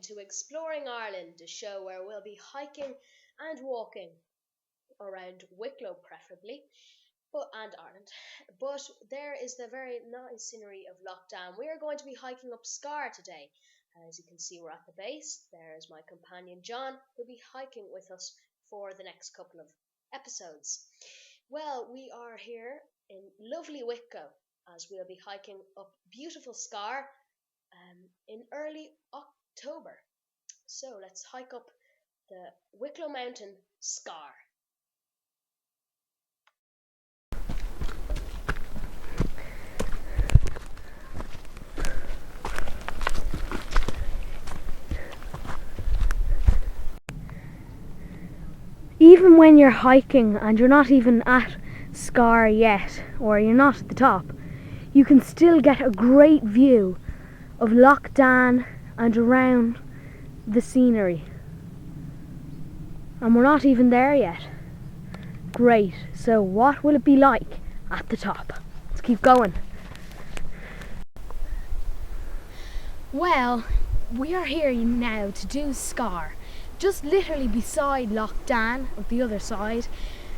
to Exploring Ireland, a show where we'll be hiking and walking around Wicklow preferably, and Ireland. But there is the very nice scenery of Lockdown. We are going to be hiking up Scar today. As you can see, we're at the base. There's my companion John, who'll be hiking with us for the next couple of episodes. Well, we are here in lovely Wicklow as we'll be hiking up beautiful Scar in early October. So let's hike up the Wicklow Mountain Scar. Even when you're hiking and you're not even at Scar yet, or you're not at the top, you can still get a great view of Lough Dan and around the scenery. And we're not even there yet. Great. So what will it be like at the top? Let's keep going. Well, we are here now to do Scar. Just literally beside Lough Dan, on the other side.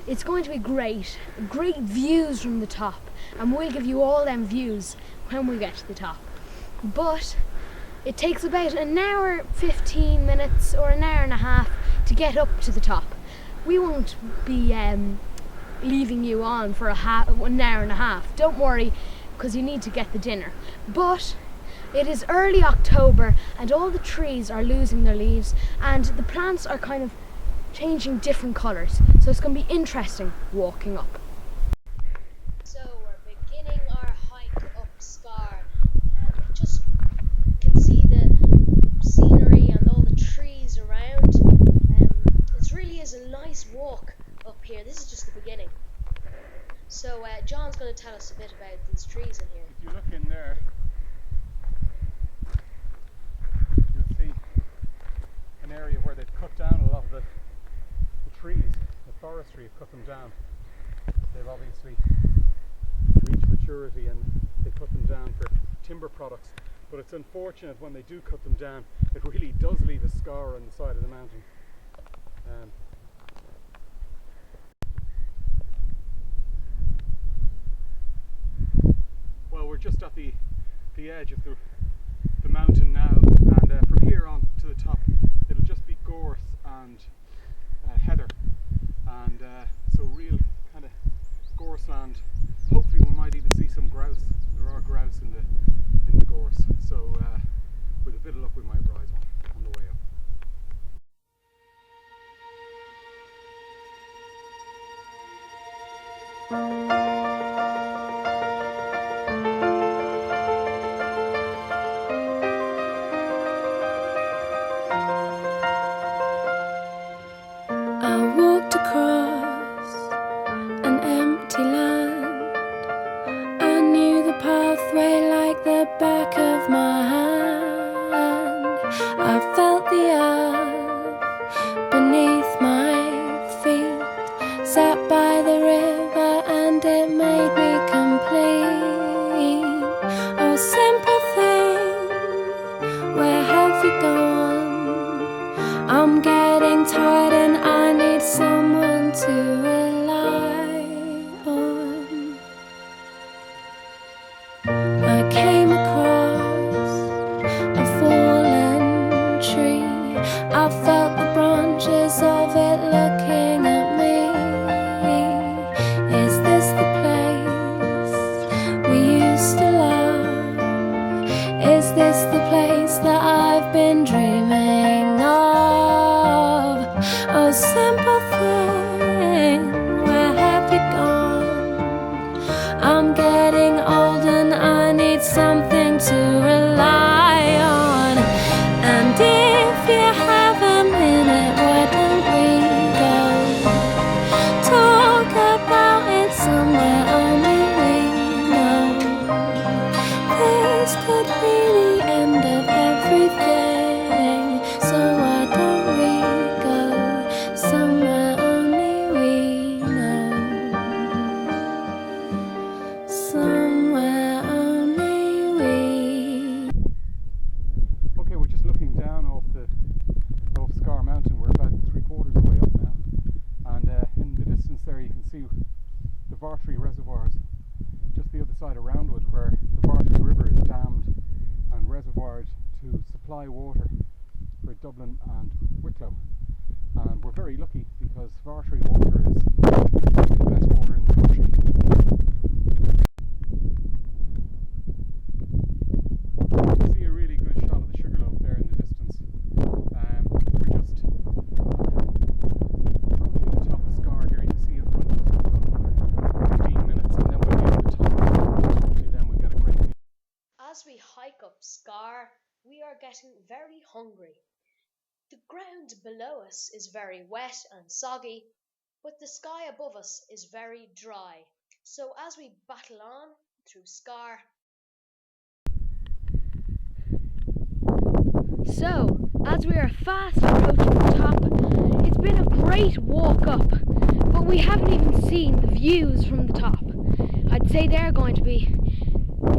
It's going to be great views from the top, and we'll give you all them views when we get to the top. But it takes about an hour 15 minutes or an hour and a half to get up to the top. We won't be leaving you on for an hour and a half. Don't worry, because you need to get the dinner. But it is early October and all the trees are losing their leaves and the plants are kind of changing different colours. So it's going to be interesting walking up. So we're beginning our hike up Scar. Just you can see the scenery and all the trees around. It really is a nice walk up here. This is just the beginning. So John's going to tell us a bit about these trees in here. If you look in there, an area where they've cut down a lot of the trees, the forestry have cut them down. They've obviously reached maturity and they cut them down for timber products. But it's unfortunate when they do cut them down, it really does leave a scar on the side of the mountain. Well, we're just at the edge of the mountain now, and from here on to the top it'll just be gorse and heather, and so real kind of gorse land. Hopefully we might even see some grouse. There are grouse in the gorse, so with a bit of luck we might rise one on the way up. Back of my hand, I felt the earth beneath my feet, sat by the river and it made me complete. Oh, simple thing, where have you gone? I'm getting tired and I need someone to rely on. I came I felt the branches of it looking at me. Is this the place we used to love? Is this the place that I've been dreaming of? Oh, simple thing, where have you gone? I'm getting old and I need something to rely on. And if you have a minute, why don't we go talk about it somewhere only we know? This could be the end of everything, so why don't we go somewhere only see the Vartree reservoirs just the other side of Roundwood, where the Vartree River is dammed and reservoired to supply water for Dublin and Wicklow. And we're very lucky because Vartree water is the best water in the country. You can see a really good shot of the Sugarloaf there in the distance. We're just approaching the top of Scar here. You can see in front of us we've got another 15 minutes and then we'll be at the top. Hopefully then we'll get a great view. As we hike up Scar, we are getting very hungry. The ground below us is very wet and soggy, but the sky above us is very dry. So as we battle on through Scar, So, as we are fast approaching the top, it's been a great walk up, but we haven't even seen the views from the top. I'd say they're going to be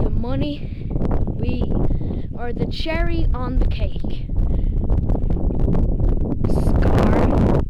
the money, or the cherry on the cake. Scar Mountain.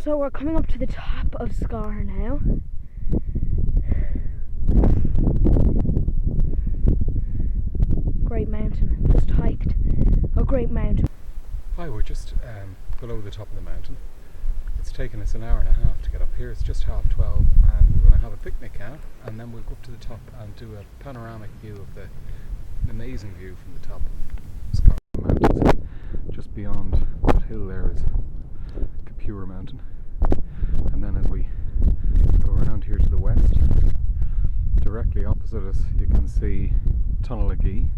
So we're coming up to the top of Scar now. Great mountain, just hiked a great mountain. Hi, we're just below the top of the mountain. It's taken us an hour and a half to get up here. It's just 12:30 and we're going to have a picnic now and then we'll go up to the top and do a panoramic view of the amazing view from the top of Scar Mountains. Just beyond that hill there is Capura Mountain, and then as we go around here to the west, directly opposite us you can see Tunnelagee,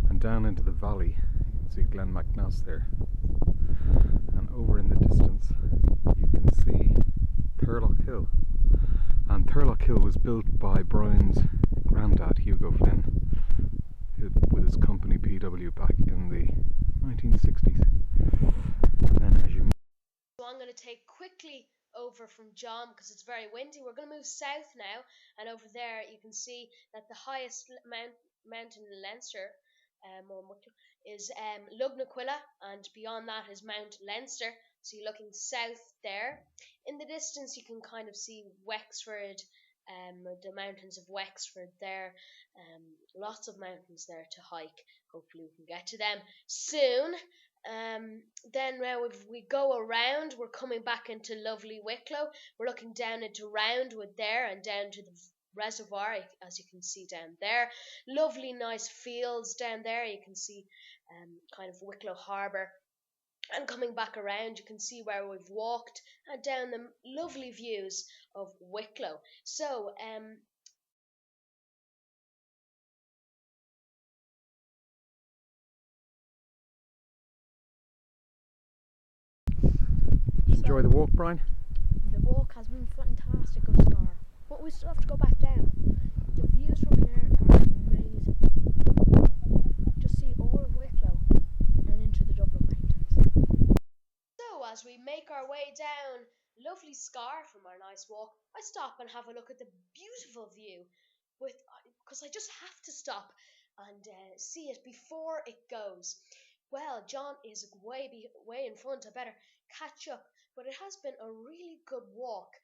and down into the valley you can see Glen MacNass there, and over in the distance you can see Thurlock Hill. And Thurlock Hill was built by Brian's granddad, Hugo Flynn, with his company PW back in the 1960s. And then as you so I'm going to take quickly over from John because it's very windy. We're going to move south now, and over there you can see that the highest mountain in Leinster is Lugnaquilla, and beyond that is Mount Leinster. So you're looking south there. In the distance you can kind of see Wexford, the mountains of Wexford there. Lots of mountains there to hike. Hopefully we can get to them soon. Then now if we go around, we're coming back into lovely Wicklow. We're looking down into Roundwood there and down to the reservoir, as you can see down there. Lovely nice fields down there. You can see kind of Wicklow Harbour. And coming back around, you can see where we've walked and down the lovely views of Wicklow. So enjoy the walk, Brian. The walk has been fantastic of Scar, but we still have to go back down. The views from here are amazing. Just see all of Wicklow and into the Dublin Mountains. So as we make our way down lovely Scar from our nice walk, I stop and have a look at the beautiful view because I just have to stop and see it before it goes. Well, John is way in front. I better catch up. But it has been a really good walk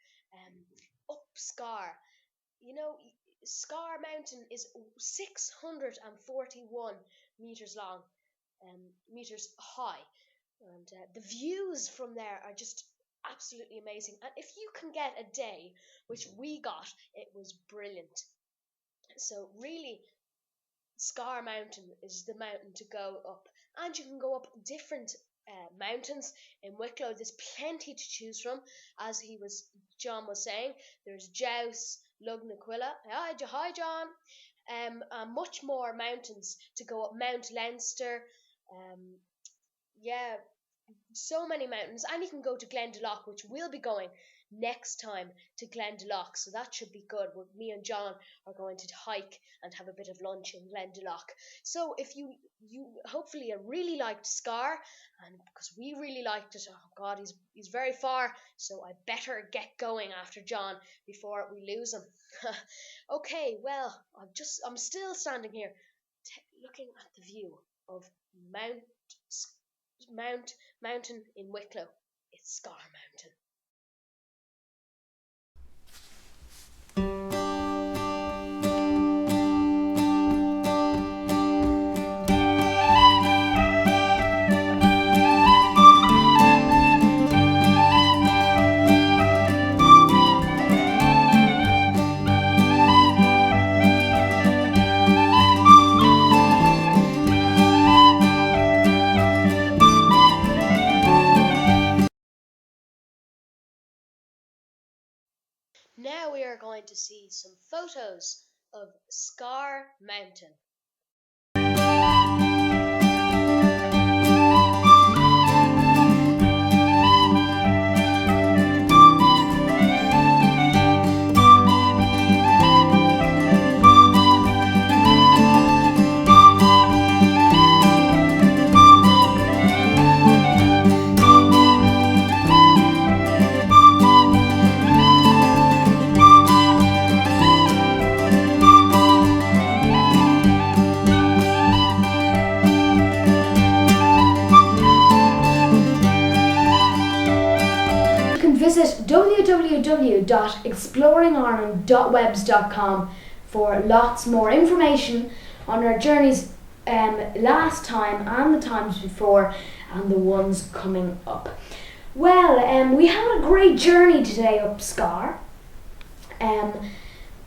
up Scar. You know, Scar Mountain is 641 meters long, meters high, and the views from there are just absolutely amazing. And if you can get a day, which we got, it was brilliant. So really, Scar Mountain is the mountain to go up, and you can go up different mountains in Wicklow. There's plenty to choose from, as John was saying. There's Jouse, Lugnaquilla. Hi, John. Much more mountains to go up. Mount Leinster. Yeah, so many mountains, and you can go to Glendalough, which we'll be going next time to Glendalough, so that should be good. Me and John are going to hike and have a bit of lunch in Glendalough. So if you hopefully really liked Scar, and because we really liked it, oh God, he's very far, so I better get going after John before we lose him. Okay, well, I'm still standing here looking at the view of mountain in Wicklow. It's Scar Mountain. Now we are going to see some photos of Scar Mountain. Visit www.exploringireland.webs.com for lots more information on our journeys last time and the times before and the ones coming up. Well, we had a great journey today up Scar.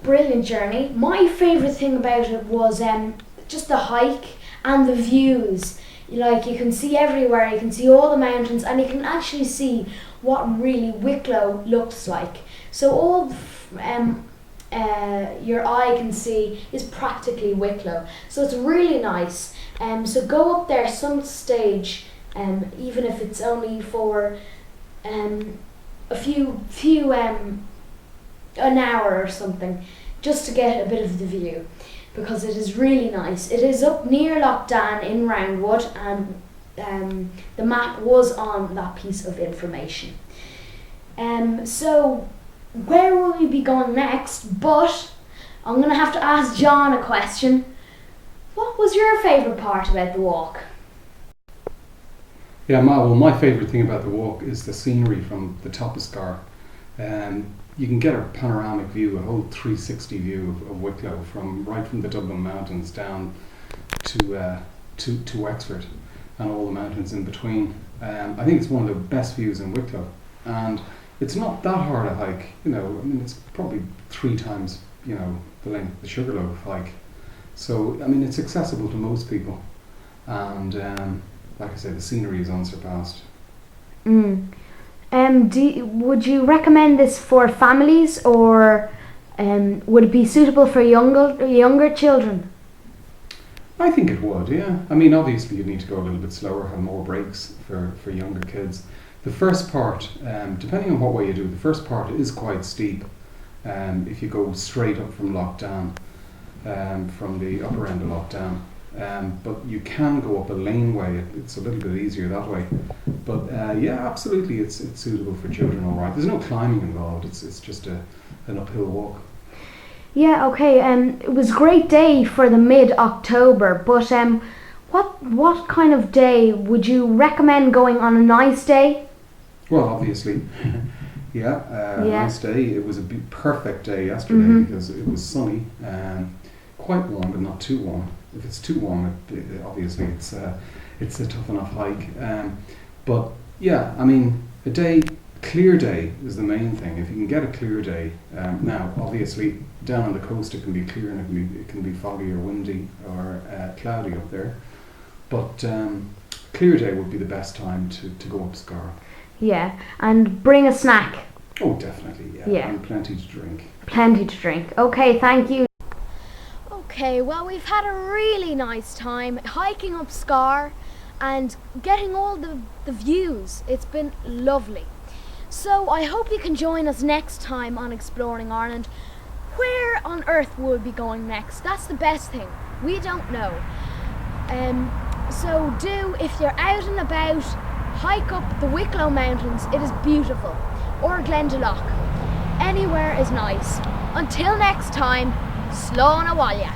Brilliant journey. My favourite thing about it was just the hike and the views. Like, you can see everywhere, you can see all the mountains, and you can actually see what really Wicklow looks like. So all your eye can see is practically Wicklow. So it's really nice. So go up there some stage, even if it's only for a few an hour or something, just to get a bit of the view, because it is really nice. It is up near Lough Dan in Roundwood, and the map was on that piece of information. So where will we be going next? But I'm going to have to ask John a question. What was your favourite part about the walk? Yeah, well, my favourite thing about the walk is the scenery from the top of Scar. You can get a panoramic view, a whole 360 view of Wicklow, right from the Dublin Mountains down to Wexford and all the mountains in between. I think it's one of the best views in Wicklow, and it's not that hard a hike. It's probably 3 times the length of the Sugarloaf hike. So it's accessible to most people, and like I said, the scenery is unsurpassed. Would you recommend this for families, or would it be suitable for younger children? I think it would, yeah. Obviously you need to go a little bit slower, have more breaks for younger kids. The first part, depending on what way you do, the first part is quite steep. If you go straight up from Lough Dan, from the upper end of Lough Dan. But you can go up a laneway. It's a little bit easier that way. But yeah, absolutely, it's suitable for children, all right. There's no climbing involved. It's just an uphill walk. Yeah, okay. It was a great day for the mid-October. But what kind of day would you recommend going on a nice day? Well, obviously, yeah, nice day. It was a perfect day yesterday because it was sunny, quite warm, but not too warm. If it's too warm, obviously it's a tough enough hike. But yeah, a day clear day is the main thing. If you can get a clear day, now obviously down on the coast it can be clear and it can be foggy or windy or cloudy up there, but clear day would be the best time to go up Scar. Yeah, and bring a snack. Oh, definitely, yeah. And plenty to drink. Plenty to drink. Okay, thank you. Okay, well, we've had a really nice time hiking up Scar and getting all the views. It's been lovely. So I hope you can join us next time on Exploring Ireland. Where on earth will we be going next? That's the best thing. We don't know. So if you're out and about, hike up the Wicklow Mountains. It is beautiful. Or Glendalough. Anywhere is nice. Until next time, Slán a bhaile.